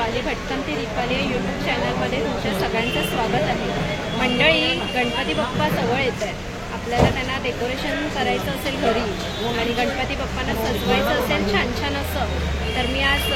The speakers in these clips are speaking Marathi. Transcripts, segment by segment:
दीपाली भटकंती दीपाली या यूट्यूब चॅनलमध्ये तुमच्या सगळ्यांचं स्वागत आहे। मंडळी, गणपती बाप्पा जवळ येत आहेत। आपल्याला त्यांना डेकोरेशन करायचं असेल घरी आणि गणपती बाप्पांना सजवायचं असेल छान छान असं, तर मी आज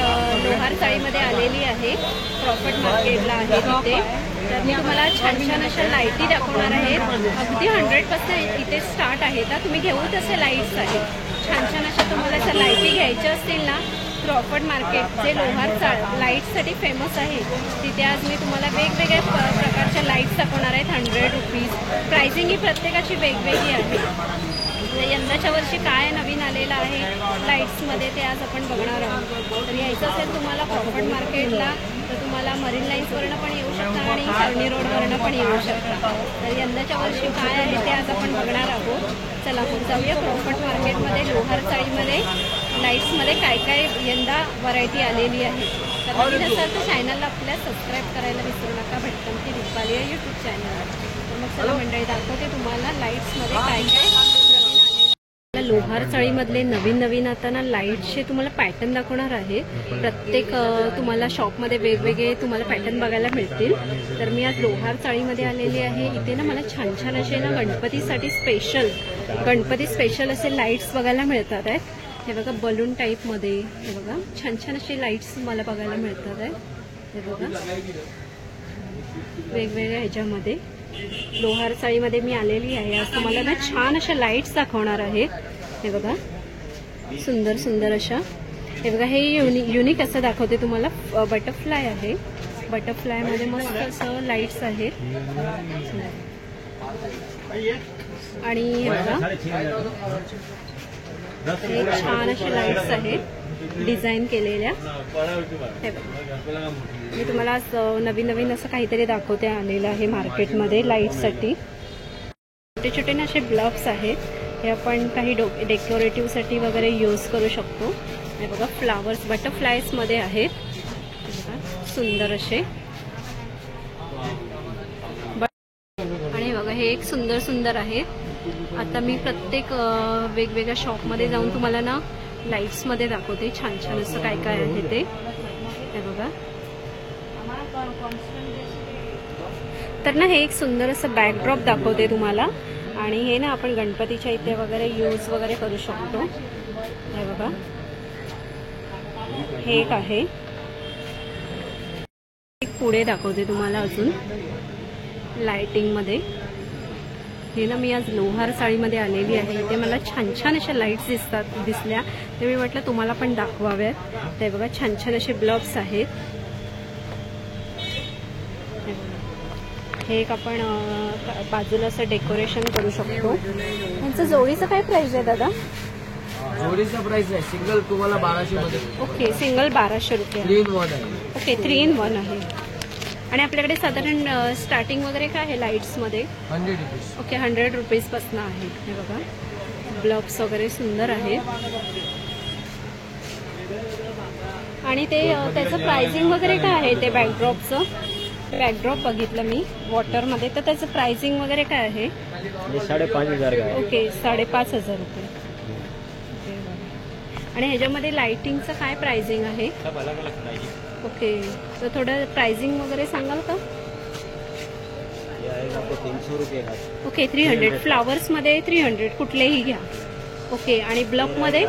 लोहार चाळीमध्ये आलेली आहे। प्रॉफिट मार्केटला आहे तिथे। तर मी तुम्हाला छान छान अशा लाईटी दाखवणार आहे। अगदी 100% इथे स्टार्ट आहे। तर तुम्ही घेऊ तसे लाईट्स आहेत छान छान अशा। तुम्हाला जर लाईटी घ्यायच्या असतील ना, प्रॉफिट मार्केट जे लोहार लाईट्ससाठी फेमस आहे तिथे आज मी तुम्हाला वेगवेगळ्या प्रकारच्या लाईट्स दाखवणार आहेत। 100 रुपीज प्राइसिंग ही प्रत्येकाची वेगवेगळी आहे। यंदाच्या वर्षी काय नवीन आलेलं आहे लाईट्समध्ये ते आज आपण बघणार आहोत। तर यायचं असेल तुम्हाला प्रॉफिट मार्केटला तर तुम्हाला मरीन लाईन्सवरनं पण येऊ शकता आणि सरणी रोडवरनं पण येऊ शकता। तर यंदाच्या वर्षी काय आहे ते आज आपण बघणार आहोत। चला मग जाऊया प्रॉफिट मार्केटमध्ये। लोहार चाळीमध्ये लाईट्समध्ये काय काय यंदा व्हरायटी आलेली आहे। तर नवीन असाल तर चॅनलला आपल्या सबस्क्राईब करायला विसरू नका, भटकंती दीपाली या यूट्यूब चॅनल। तर मग चला मंडळी, दाखवते तुम्हाला लाईट्समध्ये काय काय। लोहार चाळीमधले नवीन आता ना लाईट्सचे तुम्हाला पॅटर्न दाखवणार आहे। प्रत्येक तुम्हाला शॉपमध्ये वेगवेगळे तुम्हाला पॅटर्न बघायला मिळतील। तर मी आज लोहार चाळीमध्ये आलेली आहे। इथे ना मला छान छान असे ना गणपती स्पेशल असे लाईट्स बघायला मिळतात आहेत। हे बघा बलून टाईपमध्ये, हे बघा छान छान असे लाईट्स मला बघायला मिळतात आहेत। हे बघा वेगवेगळ्या ह्याच्यामध्ये लोहार चाळीमध्ये मी आलेली आहे। आज तुम्हाला ना छान अशा लाईट्स दाखवणार आहेत। हे बघा सुंदर सुंदर अशा। हे बघा हे युनिक असं दाखवते तुम्हाला। बटरफ्लाय आहे, बटरफ्लायमध्ये मस्त असं लाईट्स आहेत। आणि हे बघा हे छान अशा लाईट्स आहेत डिझाईन केलेल्या। हे बघा मी तुम्हाला आज नवीन असं काहीतरी दाखवते आलेलं आहे मार्केटमध्ये लाईटसाठी। छोटे छोटे ना असे ब्लब्स आहेत, हे आपण काही डेकोरेटिव्हसाठी वगैरे यूज करू शकतो। हे बघा फ्लावर्स बटरफ्लायजमध्ये आहेत, सुंदर असे। आणि हे बघा हे एक सुंदर आहे। आता मी प्रत्येक वेगवेगळ्या शॉपमध्ये जाऊन तुम्हाला ना लाईट्समध्ये दाखवते छान छान असं काय काय आहे ते। हे बघा तर ना हे एक सुंदर असं बॅकड्रॉप दाखवते तुम्हाला। आणि हे ना आपण गणपतीच्या इथे वगैरे यूज वगैरे करू शकतो। हे बघा हे एक आहे। एक पुढे दाखवते तुम्हाला अजून लाइटिंगमध्ये। हे ना मी आज लोहार चाळीमध्ये आलेली आहे। इथे मला छान छान अशा लाईट्स दिसल्या, ते मी म्हटलं तुम्हाला पण दाखवाव्यात। ते बघा छान छान असे ब्लब्स आहेत। हे एक आपण बाजूला असं डेकोरेशन करू शकतो। यांचं जोडीचं काय प्राइस आहे दादा? जोडीचा प्राइस आहे सिंगल तुम्हाला 1200 मध्ये। ओके, सिंगल 1200 रुपये। 3 in 1 आहे। ओके 3 in 1 आहे। आणि आपल्याकडे साधारण स्टार्टिंग वगैरे काय आहे लाईट्समध्ये? 100 रुपीज। ओके 100 रुपीजपासून आहे। हे बघा ब्लब्स वगैरे सुंदर आहेत। आणि ते त्याचं प्राइसिंग वगैरे काय आहे? ते बॅकड्रॉपचं बॅकड्रॉप बघितलं मी वॉटरमध्ये, तर त्याचं प्राइसिंग वगैरे काय आहे? 5,500 का आहे। ओके 5,500 रुपये। आणि ह्याच्यामध्ये लाइटिंगचं काय प्राइसिंग आहे? सब अलग अलग प्राइस। ओके तर थोडं प्राइसिंग वगैरे सांगाल का? ये आएगा आपको 300 रुपये का। ओके 300 फ्लावर्समध्ये 300 कुठलेही घ्या। ओके आणि ब्लॉकमध्ये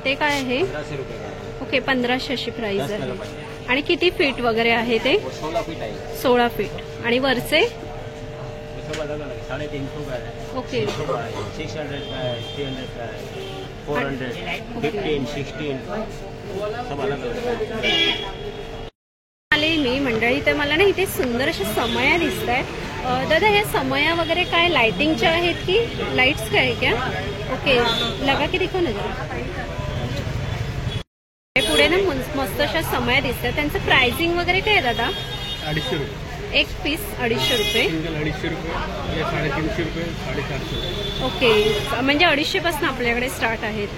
ते काय आहे? 1500 रुपये का। ओके 1500 अशी प्राइस आहे। आणि किती फीट वगैरे आहे ते? 16 फीट आहे। 16 फीट। आणि वरचे? सब अलग अलग 350 का है। ओके 600 का है, 300 का है, 400, 15, 16 सब अलग अलग आले मी मंडळी। तर मला ना इथे सुंदर अशा समया दिसत आहेत। दादा ह्या समया वगैरे काय लाइटिंगच्या आहेत की लाईट्स काय क्या? ओके लगा की दिखो ना जरा। पुढे ना मस्त अशा समया दिसत आहेत, त्यांचं प्राइसिंग वगैरे काय आहे दादा? 250 रुपये एक पीस 250 रुपये। सिंगल 250 रुपये, ये 350 रुपये, 450। ओके म्हणजे 250 पासून आपल्याकडे स्टार्ट आहेत।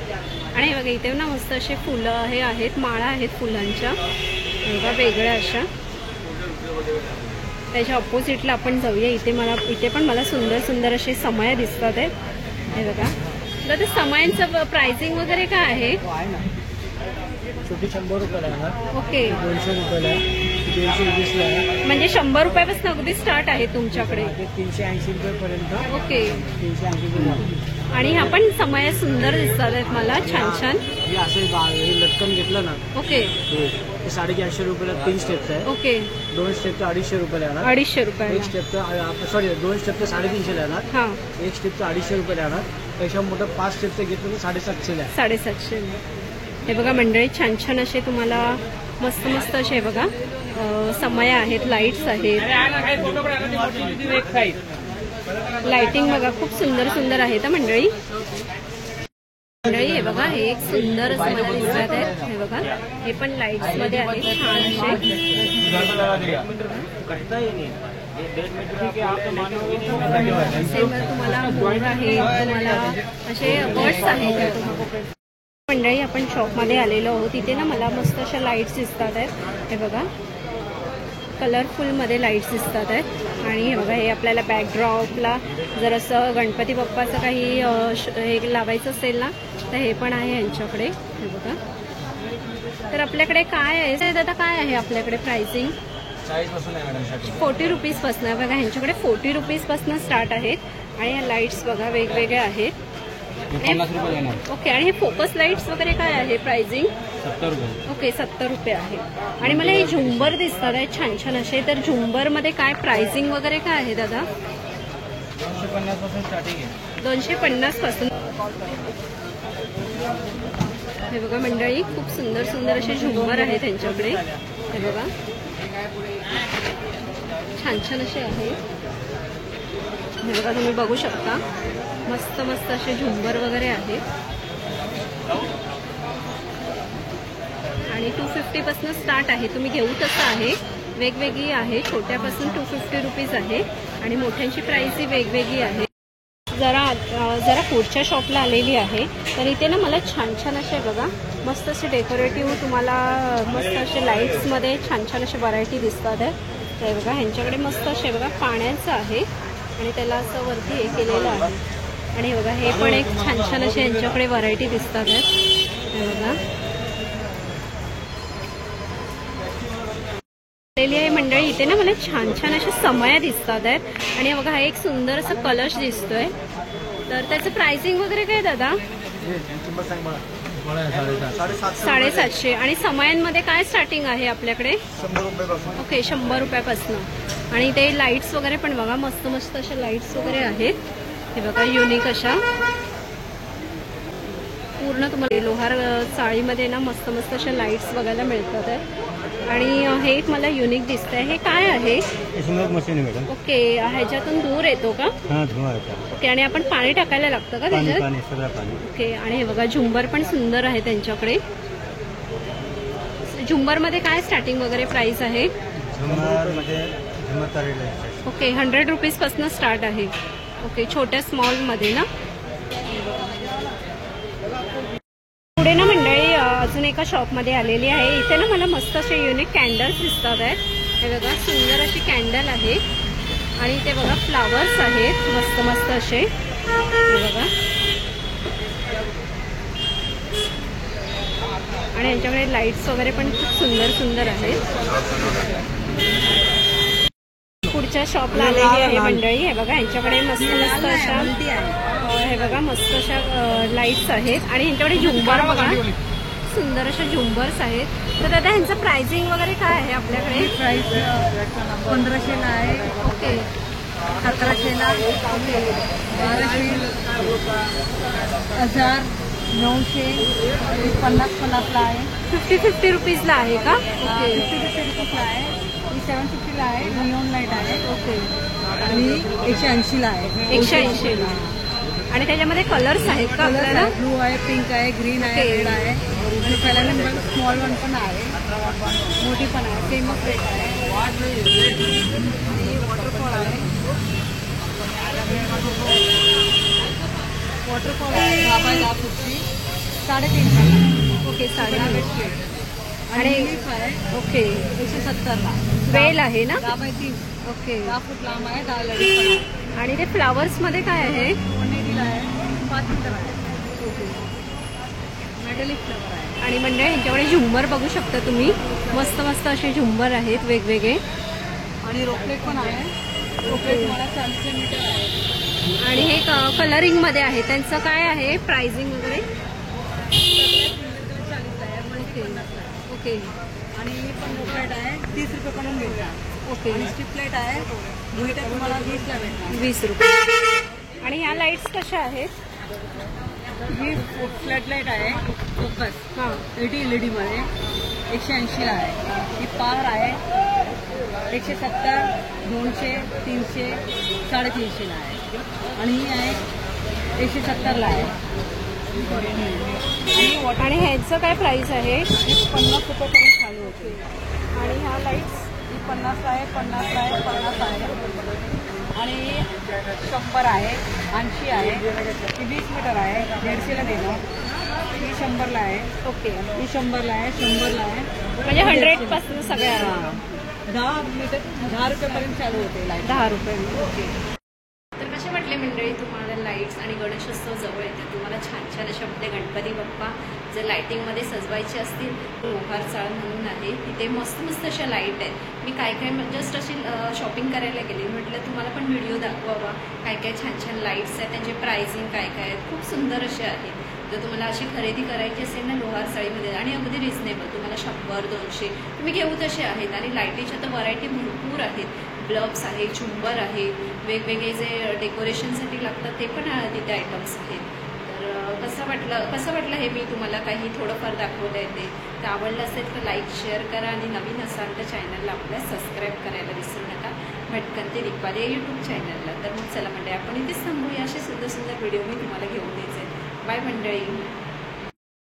आणि हे बघा इथे ना मस्त असे फुलं हे आहेत, माळा आहेत फुलांच्या बघा वेगळ्या अशा। त्याच्या ऑपोजिटला आपण जाऊया। इथे पण मला सुंदर असे समया दिसतात आहेत। हे बघा दादा समयांचं प्राइसिंग वगैरे काय आहे? छोटी 100 रुपयाला आहे, ओके 200 रुपयाला आहे, 220ला आहे, म्हणजे 100 रुपयापासून अगदी स्टार्ट आहे तुमच्याकडे. ते 380 रुपयेपर्यंत. ओके 380 रुपये. आणि ह्या पण समय सुंदर दिसतात आहेत मला, छान छान. हे असं हे लटकन घेतलं ना, ओके हे 450 रुपयाला 3 स्टेप्स आहे. ओके 2 स्टेपचं 250 रुपयाला येणार. 250 एक रुपयाला. स्टेपचं सॉरी 2 स्टेपचं 350 ला येणार. हां एक स्टेपचं 250 रुपयाला येणार. त्याच्या मोठं 5 स्टेपचं घेतलं तर 750 ला आहे. 750. हे बघा मंडळी, छान छान असे तुम्हाला मस्त मस्त असे बघा समय आहेत, लाईट्स आहेत, लाइटिंग बघा खूप सुंदर सुंदर आहेत मंडळी. मंडळी हे बघा, हे एक सुंदर असं मला दिसत आहे. हे बघा, हे पण लाईट्स मध्ये आहे छान असे. तुम्हाला मोर आहे, तुम्हाला असे बर्ड्स आहेत. मंडळी आपण शॉपमध्ये आलेलो आहोत. इथे ना मला मस्त अशा लाईट्स दिसतात आहेत. हे बघा कलरफुलमध्ये लाईट्स दिसतात आहेत. आणि हे बघा, हे आपल्याला बॅकड्रॉपला जर असं गणपती बाप्पाचं काही हे लावायचं असेल ना, तर हे पण आहे यांच्याकडे. हे बघा, तर आपल्याकडे काय आहे दादा, काय आहे आपल्याकडे प्राइसिंग? 40 रुपीजपासून आहे बघा. ह्यांच्याकडे 40 रुपीजपासून स्टार्ट आहेत. आणि ह्या लाईट्स बघा वेगवेगळ्या आहेत. 50 रुपये येणार. ओके, आणि हे फोकस लाईट्स वगैरे काय आहे प्राइसिंग? 70 रुपये. ओके 70 रुपये आहे. आणि मला हे झुंबर दिसतात आहेत छान छान असे. तर झुंबरमध्ये काय प्राइसिंग वगैरे काय आहे दादा? 250 पासून स्टार्टिंग आहे. 250 पासून. हे बघा मंडळी, खूप सुंदर सुंदर असे झुंबर आहेत त्यांच्याकडे. हे बघा छान छान असे आहेत. हे बघा तुम्ही बघू शकता, मस्त मस्त असे झुंबर वगैरे आहेत. आणि 250 पासून स्टार्ट आहे. तुम्ही घेऊ तसं आहे, वेगवेगळी आहे. छोट्यापासून 250 रुपीज आहे आणि मोठ्यांची प्राइस ही वेगवेगळी आहे. जरा पुढच्या शॉपला आलेली आहे. तर इथे ना मला छान छान असे बघा मस्त असे डेकोरेटिव्ह तुम्हाला मस्त असे लाईट्समध्ये छान छान असे व्हरायटी दिसतात आहेत. ते बघा ह्यांच्याकडे मस्त असे बघा पाण्याचं आहे आणि त्याला असं वरती हे केलेलं आहे. आणि बघा हे पण एक छान छान असे यांच्याकडे व्हरायटी दिसतात आहेत. हे बघा आहे मंडळी. इथे ना मला छान छान अशा समया दिसतात आहेत. आणि बघा हा एक सुंदर असं कलश दिसतोय. तर त्याचं प्राइसिंग वगैरे काय दादा? 750. आणि समयांमध्ये काय स्टार्टिंग आहे आपल्याकडे? 100 रुपयापासून. ओके 100 रुपयापासून. आणि ते लाईट्स वगैरे पण बघा मस्त मस्त अशा लाईट्स वगैरे आहेत. हे बघा युनिक अशा पूर्ण तुम्हाला लोहार चाळीमध्ये ना मस्त मस्त अशा लाईट्स बघायला मिळतात आहेत. आणि हे एक मला युनिक दिसतंय. हे काय आहे? स्मोक मशीन आहे मॅडम. ओके, ह्याच्यातून दूर येतो का? हां, धुवा येतो. ओके, आणि आपण पाणी टाकायला लागतं का त्याच्यात? पाणी सगळं पाणी. ओके, आणि हे बघा झुंबर पण सुंदर आहे त्यांच्याकडे. झुंबरमध्ये काय स्टार्टिंग वगैरे प्राइस आहे? ओके 100 रुपीजपासून स्टार्ट आहे. ओके, छोट्या स्मॉलमध्ये ना. पुढे ना मंडळी अजून एका शॉपमध्ये आलेली आहे. इथे ना मला मस्त असे युनिक कॅन्डल्स दिसतात आहेत. हे बघा सुंदर अशी कॅन्डल आहे. आणि इथे बघा फ्लावर्स आहेत मस्त मस्त असे. हे बघा, आणि यांच्याकडे लाईट्स वगैरे पण खूप सुंदर सुंदर आहेत. पुढच्या शॉपला आलेली आहे मंडळी. हे बघा यांच्याकडे मस्त मस्त अशा हे बघा मस्त अशा लाईट्स आहेत. आणि यांच्याकडे झुंबर बघा सुंदर अशा झुंबर्स आहेत. तर दादा ह्यांचं प्राइसिंग वगैरे काय आहे आपल्याकडे? प्राइस 1500ला आहे. ओके 1700ला, 1200, 1000, 900, 50-50ला आहे. 50 रुपीजला आहे का? ओके 50 रुपीजला आहे. 750ला आहे. निऑन लाईट आहे. ओके, आणि 180ला आहे. 180ला. आणि त्याच्यामध्ये कलर्स आहेत का आपल्याला? ब्लू आहे, पिंक आहे, ग्रीन आहे, रेड आहे. आणि पहिल्यांदा स्मॉल वन पण आहे, मोठी पण आहे. फेमस रेट आहे. वॉटरफॉल आहे. वॉटरफॉल आहे 10 फूटची 350. ओके 350. आणि आणि आहे ओके 170ला. वेल आहे ना? 10x3. ओके, 10 फूट लांब आहे. 10 लढी पण आहे. आणि ते फ्लावर्समध्ये काय आहे? 180ला आहे. 5 मीटर आहे. मेटलिक फ्लवर आहे. आणि मंडळी ह्यांच्याकडे झुंबर बघू शकता तुम्ही, मस्त मस्त असे झुंबर आहेत वेगवेगळे. आणि रोपलेट पण आहे. रोपलेट मला 40 मीटर आहे. आणि हे कलरिंगमध्ये आहे. त्यांचं काय आहे प्राइसिंग वगैरे? 40 आहे. Okay okay. आणि ही पण रोपलेट आहे, 30 रुपये पण मिळणार. ओके. आणि स्ट्रीप लाईट आहे, दुईटा तुम्हाला 20ला भेटणार. 20 रुपये. आणि ह्या लाईट्स कशा आहेत? ही फ्लॅट लाईट आहे, फोकस हां 80 LED मध्ये 180ला आहे. ही पावर आहे 170, 200, 300, 350ला आहे. आणि ही आहे 170ला आहे. आणि ह्याचं काय प्राइस आहे? ही 50 रुपयापर्यंत चालू होते. आणि ह्या लाईट्स? ही 50 आहे, 50 आहे, 50 आहे. आणि 100 आहे, 80 आहे. ही 20 मीटर आहे, 150ला देणार. ही 100ला आहे. ओके. ही 100ला आहे, 100ला आहे. म्हणजे 100 पासून सगळ्या हां. 10 रुपयापर्यंत चालू होते लाईट. 10 रुपये. ओके. तर कसे वाटले मंडळी तुम्हाला लाईट्स? आणि गणेशोत्सव जवळ येते, तुम्हाला छान छान असे आपले गणपती बाप्पा जर लाईटिंगमध्ये सजवायचे असतील, लोहार चाळ म्हणून आहे तिथे मस्त मस्त अशा लाईट आहेत. मी काय जस्ट अशी शॉपिंग करायला गेली, म्हटलं तुम्हाला पण व्हिडिओ दाखवावा. काय काय छान छान लाईट्स आहेत, त्यांचे प्राइसिंग काय काय आहेत, खूप सुंदर असे आहेत. जर तुम्हाला अशी खरेदी करायची असेल ना लोहार चाळीमध्ये, आणि अगदी रिजनेबल, तुम्हाला 100, 200 तुम्ही घेऊ तसे आहेत. आणि लाईटीच्या तर व्हरायटी भरपूर आहेत. ब्लब्स आहे, झुंबर आहे, वेगवेगळे जे डेकोरेशनसाठी लागतात ते पण तिथे आयटम्स आहेत. तर कसं वाटलं हे मी तुम्हाला काही थोडंफार दाखवलं आहे ते. तर आवडलं असेल तर लाईक शेअर करा, आणि नवीन असाल तर चॅनलला आपल्या सबस्क्राईब करायला विसरू नका. भटकंती दीपाली यूट्यूब चॅनलला. तर मग चला मंडळी आपण इथेच थांबूया. असे सुंदर सुंदर व्हिडिओ मी तुम्हाला घेऊन द्यायचे. बाय मंडळी.